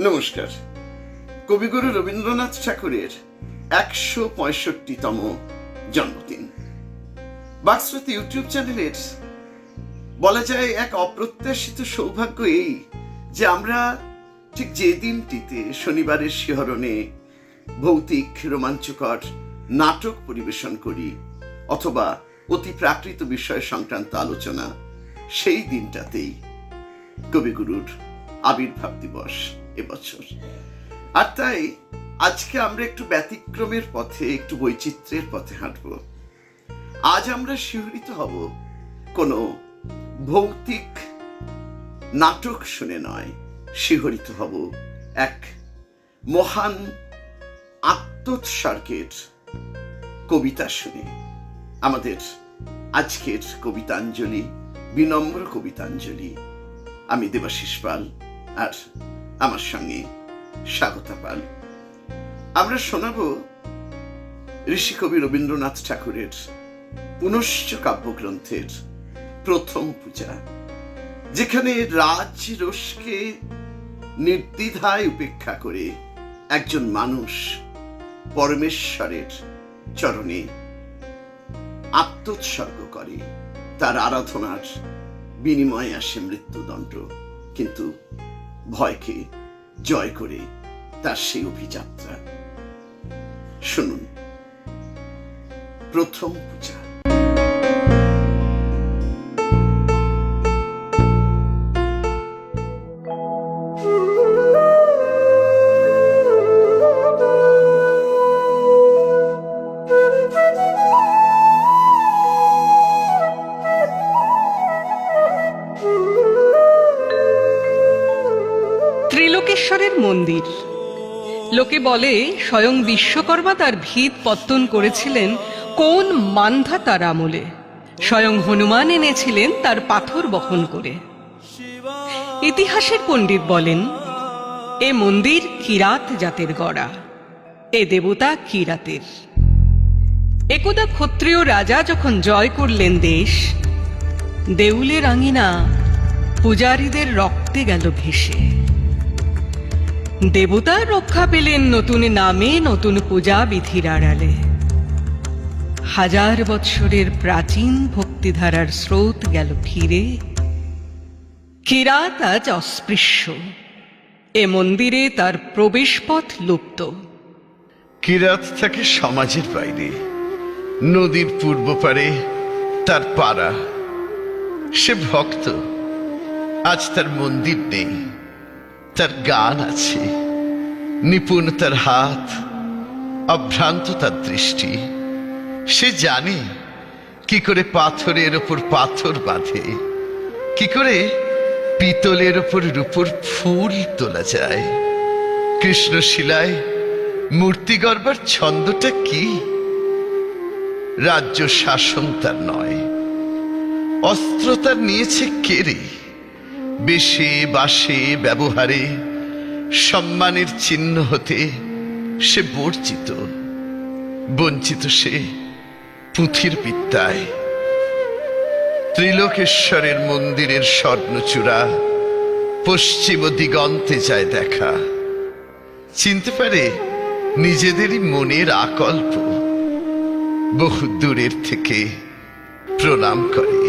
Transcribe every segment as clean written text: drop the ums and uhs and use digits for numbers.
নমস্কার। কবিগুরু রবীন্দ্রনাথ ঠাকুরের ১৬৫তম জন্মদিন। বাকস্রোত ইউটিউব চ্যানেলের বলা যায় এক অপ্রত্যাশিত সৌভাগ্য এই যে আমরা ঠিক যে দিনটিতে শনিবারের শিহরণে ভৌতিক রোমাঞ্চকর নাটক পরিবেশন করি অথবা অতি প্রাকৃত বিষয় সংক্রান্ত আলোচনা, সেই দিনটাতেই কবিগুরুর আবির্ভাব দিবস এবছর। আর তাই আজকে আমরা একটু ব্যতিক্রমের পথে, একটু বৈচিত্র্যের পথে হাঁটব। আজ আমরা শিহরিত হব কোনো ভৌতিক নাটক শুনে নয়, শিহরিত হব এক মহান আত্মোৎসর্গের কবিতা শুনে। আমাদের আজকের কবিতাঞ্জলি, বিনম্র কবিতাঞ্জলি। আমি দেবাশিস পাল আর আমার সঙ্গে স্বাগতা পাল। আমরা শোনাব ঋষিকবি রবীন্দ্রনাথ ঠাকুরের পুনশ্চ কাব্যগ্রন্থের প্রথম পূজা, যেখানে রাজ রোষকে নির্দ্বিধায় উপেক্ষা করে একজন মানুষ পরমেশ্বরের চরণে আত্মোৎসর্গ করে। তার আরাধনার বিনিময়ে আসে মৃত্যুদণ্ড, কিন্তু ভয়কে জয় করে তার সেই অভিযাত্রা। শুনুন প্রথম পূজা। ত্রিলোকেশ্বরের মন্দির। লোকে বলে স্বয়ং বিশ্বকর্মা তার ভিত পত্তন করেছিলেন কোন মান্ধাতার আমলে। স্বয়ং হনুমান এনেছিলেন তার পাথর বহন করে। ইতিহাসের পণ্ডিত বলেন এ মন্দির কিরাত জাতের গড়া, এ দেবতা কিরাতের। একদা ক্ষত্রিয় রাজা যখন জয় করলেন দেশ, দেউলের আঙিনা পূজারীদের রক্তে গেল ভেসে। দেবতা রক্ষা পেলেন নতুন নামে, নতুন পূজা বিধির আড়ালে। হাজার বৎসরের প্রাচীন ভক্তিধারার স্রোত গেল ফিরে। কিরাত আজ অস্পৃশ্য, এ মন্দিরে তার প্রবেশপথ লুপ্ত। কিরাত থাকে সমাজের বাইরে, নদীর পূর্ব পারে তার পাড়া। সে ভক্ত, আজ তার মন্দির নেই, তার গান আছে। নিপুণ তার হাত, অভ্রান্ত তার দৃষ্টি। সে জানে কি করে পাথরের ওপর পাথর বাঁধে, কি করে পিতলের ওপর রূপোর ফুল তোলা যায়। কৃষ্ণশিলায় মূর্তি গড়বার ছন্দটা কি? রাজ্য শাসন তার নয়, অস্ত্র তার নিয়েছে কেড়ে। বেশে বাসে ব্যবহারে সম্মানের চিহ্ন হতে সে বঞ্চিত। বঞ্চিত সে পুঁথির বিদ্যায়। ত্রিলোকেশ্বরের মন্দিরের স্বর্ণচূড়া পশ্চিম দিগন্তে যায় দেখা। চিনতে পারে নিজেদেরই মনের আকল্প, বহু দূরের থেকে প্রণাম করে।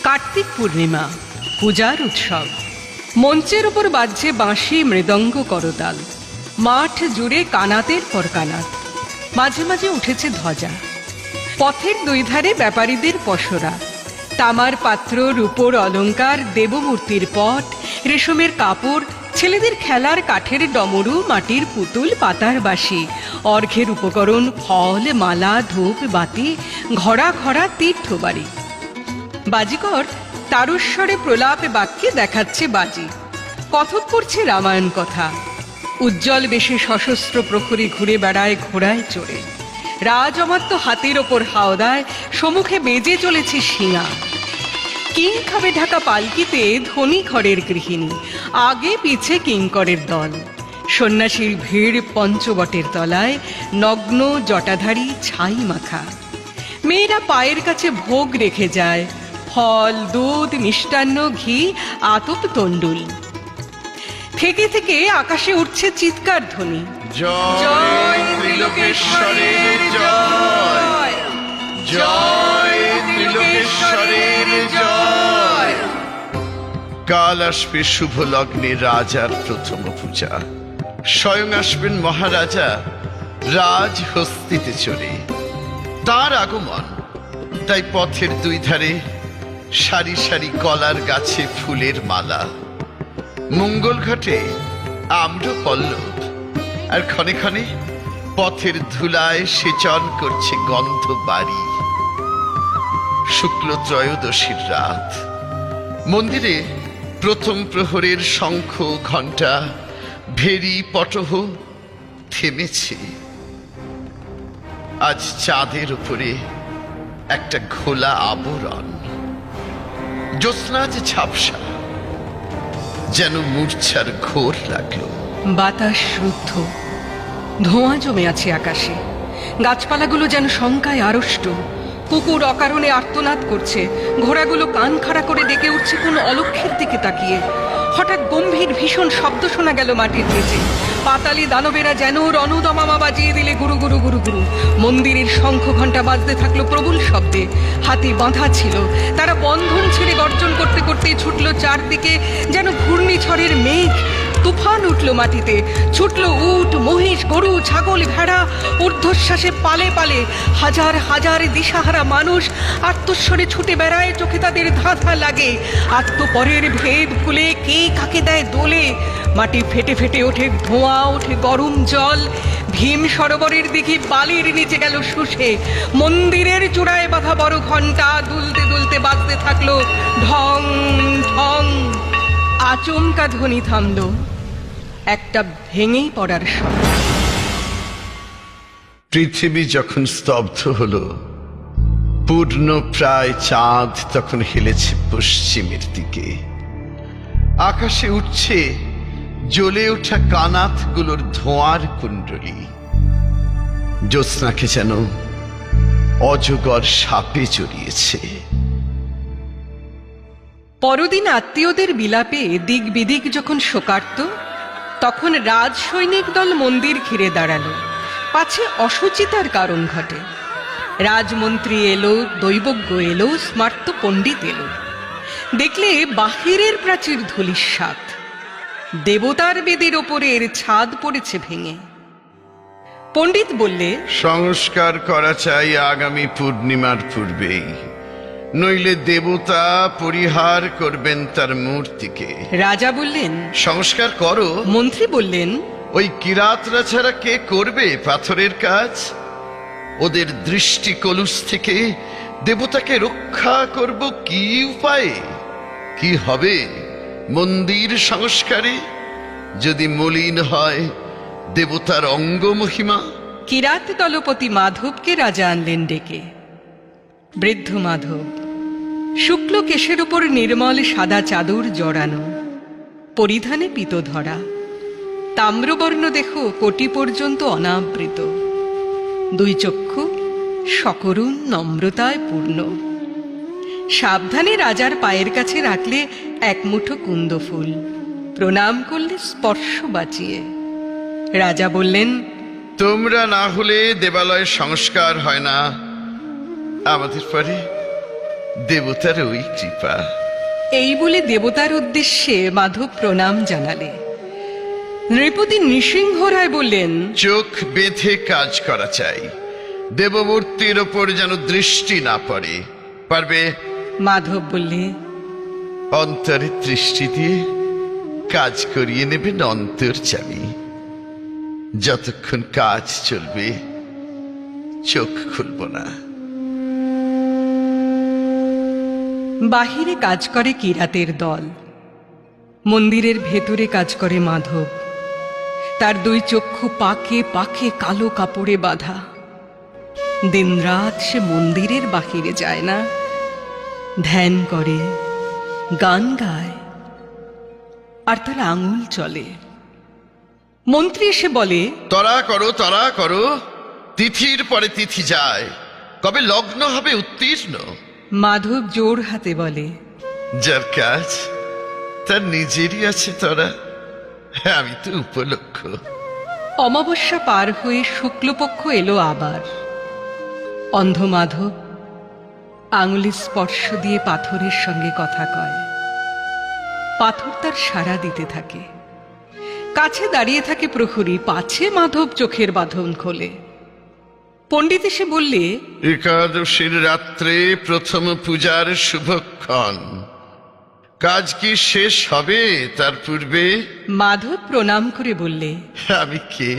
কার্তিক পূর্ণিমা, পূজার উৎসব। মঞ্চের উপর বাজছে বাঁশি, মৃদঙ্গ, করতাল। মাঠ জুড়ে কানাতের পর কানাত। মাঝে মাঝে উঠেছে ধ্বজা। পথের দুই ধারে ব্যাপারীদের পসরা। তামার পাত্র, রূপোর অলংকার, দেবমূর্তির পট, রেশমের কাপড়, ছেলেদের খেলার কাঠের ডমরু, মাটির পুতুল, পাতার বাঁশি, অর্ঘ্যের উপকরণ, ফল, মালা, ধূপ, বাতি, ঘরা ঘরা তীর্থবাড়ি। বাজিকর তারস্বরে প্রলাপে বাক্যে দেখাচ্ছে বাজি। কথক করছে রামায়ণ কথা। উজ্জ্বল বেশে সশস্ত্র প্রহরী ঘুরে বেড়ায় ঘোড়ায় চড়ে। রাজ অমাত্য হাতের ওপর হাওদায়, সম্মুখে বেজে চলেছে শিঙা। কিং খাবে ঢাকা পালকিতে ধনী ঘরের গৃহিণী, আগে পিছে কিঙ্করের দল। সন্ন্যাসীর ভিড় পঞ্চবটের তলায়, নগ্ন জটাধারী ছাই মাখা। মেয়েরা পায়ের কাছে ভোগ রেখে যায়, ফল, দুধ, মিষ্টান্ন, ঘি, আতপ তণ্ডুল। থেকে থেকে আকাশে উঠছে চিৎকার ধ্বনি, জয় ত্রিলোকেশ্বরের জয়, জয় ত্রিলোকেশ্বরের জয়। কাল আসবে শুভ লগ্নে রাজার প্রথম পূজা। স্বয়ং আসবেন মহারাজা রাজহস্তিতে চড়ে। তার আগমন, তাই পথের দুই ধারে সারি সারি কলার গাছে ফুলের মালা, মঙ্গল ঘাটে আম্র পল্লব, আর ক্ষণে ক্ষণে পথের ধুলায় সেচন করছে গন্ধ বাড়ি। শুক্ল ত্রয়োদশীর রাত, মন্দিরে প্রথম প্রহরের শঙ্খ ঘণ্টা, ভেরি পটহ থেমেছে। আজ চাঁদের উপরে একটা ঘোলা আবরণ, জ্যোৎস্না যে ঝাপসা, যেন মূর্ছার ঘোর লাগলো। বাতাস রুদ্ধ, ধোঁয়া জমে আছে আকাশে। গাছপালাগুলো যেন শঙ্কায় আড়ষ্ট। কুকুর অকারণে আর্তনাদ করছে, ঘোড়াগুলো কান খাড়া করে ডেকে উঠছে কোন অলক্ষ্যের দিকে তাকিয়ে। হঠাৎ গম্ভীর ভীষণ শব্দ শোনা গেল মাটির নিচে। পাতালি দানবেরা যেন রণদমামা বাজিয়ে দিলে গুরু গুরু গুরু গুরু। মন্দিরের শঙ্খ ঘণ্টা বাজতে থাকলো প্রবল শব্দে। হাতি বাঁধা ছিল, তারা বন্ধন ছেড়ে গর্জন করতে করতে ছুটল চারদিকে, যেন ঘূর্ণিঝড়ের মেঘ। তুফান উঠল মাটিতে, ছুটল উট, মহিষ, গরু, ছাগল, ভেড়া। ঊর্ধ্বশ্বাসে পালে পালে হাজার হাজার দিশাহারা মানুষ আত্মস্বরে ছুটে বেড়ায়, চোখে তাদের ধাঁধা লাগে। আত্মপরের ভেদ ভুলে কে কাকে দেয় দোলে। মাটি ফেটে ফেটে ওঠে ধোঁয়া, ওঠে গরম জল। ভীম সরোবরের দিকে বালির নিচে গেল শুষে। মন্দিরের চূড়ায় বাঁধা বড় ঘণ্টা দুলতে দুলতে বাজতে থাকলো ঢং ঢং। আচমকা ধ্বনি থামল, একটা ভেঙেই পড়ার শব্দ। পৃথিবী যখন স্তব্ধ হলো, পূর্ণ প্রায় চাঁদ তখন হেলেছে পশ্চিমের দিকে। আকাশে উঠছে জ্বলে ওঠা কানাতগুলোর ধোঁয়ার কুণ্ডলী। জ্যোৎস্নাকে যেন অজগর সাপে জড়িয়েছে। পরদিন আত্মীয়দের বিলাপে দিক বিদিক যখন শোকার্ত, তখন রাজ সৈনিক দল মন্দির ঘিরে দাঁড়ালো, পাছে অসুচিতার কারণ ঘটে। রাজমন্ত্রী এলো, দৈবজ্ঞ এলো, স্মার্ত পণ্ডিত এলো। দেখলে বাহিরের প্রাচীর ধূলিসাৎ, দেবতার বেদের ওপরের ছাদ পড়েছে ভেঙে। পণ্ডিত বললে, সংস্কার করা চাই আগামী পূর্ণিমার পূর্বেই, নইলে দেবতা পরিহার করবেন তার মূর্তিকে। রাজা বললেন, সংস্কার করো। মন্ত্রী বললেন, ওই কিরাতরা ছাড়া কে করবে পাথরের কাজ? ওদের দৃষ্টি কলুষ থেকে দেবতাকে রক্ষা করব কি উপায়ে? কি হবে মন্দির সংস্কারে যদি মলিন হয় দেবতার অঙ্গ মহিমা? কিরাত দলপতি মাধবকে রাজা আনলেন ডেকে। বৃদ্ধ মাধব, শুক্ল কেশের উপর নির্মল সাদা চাদর জড়ানো, পরিধানে পিত ধরা, তাম্রবর্ণ দেহ কোটি পর্যন্ত অনাবৃত, দুই চক্ষু সকরুণ নম্রতায় পূর্ণ। সাবধানে রাজার পায়ের কাছে রাখলে এক মুঠো কুন্দ ফুল, প্রণাম করলে স্পর্শ বাঁচিয়ে। রাজা বললেন, তোমরা না হলে দেবালয় সংস্কার হয় না, আমাদের পরে দেবতার ওই কৃপা। এই বলে দেবতার উদ্দেশ্যে মাধব প্রণাম জানালে। নৃপতি নৃসিংহ রায় বললেন, চোখ বেঁধে কাজ করা চাই, দেবমূর্তির ওপর যেন দৃষ্টি না পড়ে। পারবে? মাধব বললে, অন্তরে দৃষ্টি দিয়ে কাজ করিয়ে নেবেন অন্তর্যামী। যতক্ষণ কাজ চলবে চোখ খুলব না। বাহিরে কাজ করে কিরাতের দল, মন্দিরের ভেতরে কাজ করে মাধব। তার দুই চক্ষু পাকে পাকে কালো কাপড়ে বাঁধা। দিনরাত সে মন্দিরের বাহিরে যায় না, ধ্যান করে, গান গায়, আর তার আঙুল চলে। মন্ত্রী এসে বলে, তরা করো, তিথির পরে তিথি যায়, কবে লগ্ন হবে উত্তীর্ণ। মাধব জোর হাতে বলে, যার কাজ তার নিজেরই আছে তরা, আমি তো উপলক্ষ। অমাবস্যা পার হয়ে শুক্লপক্ষ এলো আবার। অন্ধ মাধব আঙুলি স্পর্শ দিয়ে পাথরের সঙ্গে কথা কয়। পাথর তার সাড়া দিতে থাকে। কাছে দাঁড়িয়ে থাকে প্রহরী, পাছে মাধব চোখের বাঁধন খোলে। পণ্ডিত এসে বললে, একাদশীর রাত্রে প্রথম পূজার শুভক্ষণ, কাজ কি শেষ হবে তার পূর্বে? মাধব প্রণাম করে বললে, আমি কে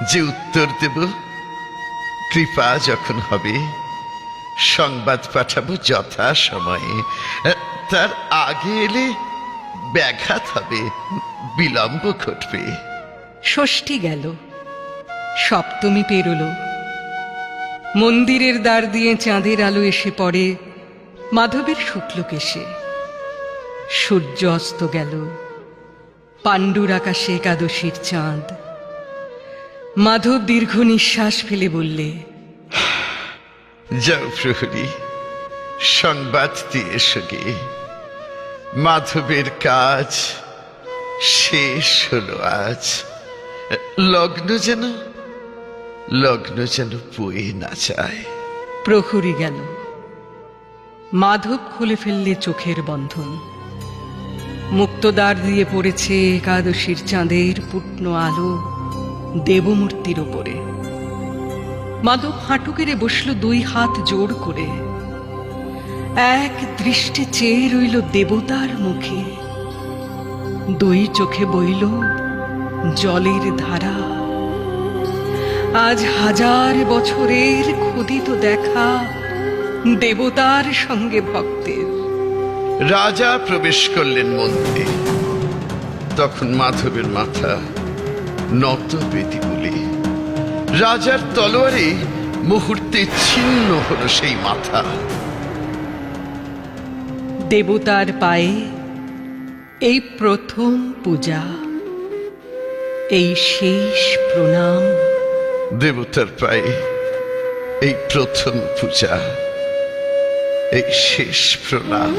যে উত্তর দেব? কৃপা যখন হবে সংবাদ পাঠাবো যথা সময়ে, তার আগে এলে ব্যাঘাত হবে, বিলম্ব ঘটবে। ষষ্ঠী গেল, সপ্তমী পেরোল। মন্দিরের দ্বার দিয়ে চাঁদের আলো এসে পড়ে মাধবের শুক্লকেশে। সূর্য অস্ত গেল, পাণ্ডুর আকাশে একাদশীর চাঁদ। মাধব দীর্ঘ নিঃশ্বাস ফেলে বললে, যাও প্রহরী, সংবাদ দিয়ে এসো গে, মাধবের কাজ শেষ হলো আজ। লগ্ন যেন বয়ে না যায়। প্রহরী গেল। মাধব খুলে ফেললে চোখের বন্ধন। মুক্তদ্বার দিয়ে পড়েছে একাদশীর চাঁদের পূর্ণ আলো দেবমূর্তির ওপরে। মাধব হাঁটু কেড়ে বসল দুই হাত জোড় করে। এক দৃষ্টে চেয়ে রইল দেবতার মুখে। দুই চোখে বইল জলের ধারা। আজ হাজার বছরের ক্ষুদিত দেখা দেবতার সঙ্গে ভক্তের। রাজা প্রবেশ করলেন মন্দিরে। তখন মাধবের মাথা নত বেদিগুলি। রাজার তলোয়ারে মুহূর্তে ছিন্ন হলো সেই মাথা। দেবতার পায়ে এই প্রথম পূজা, এই শেষ প্রণাম। দেবতার পায়ে এই প্রথম পূজা, এই শেষ প্রণাম।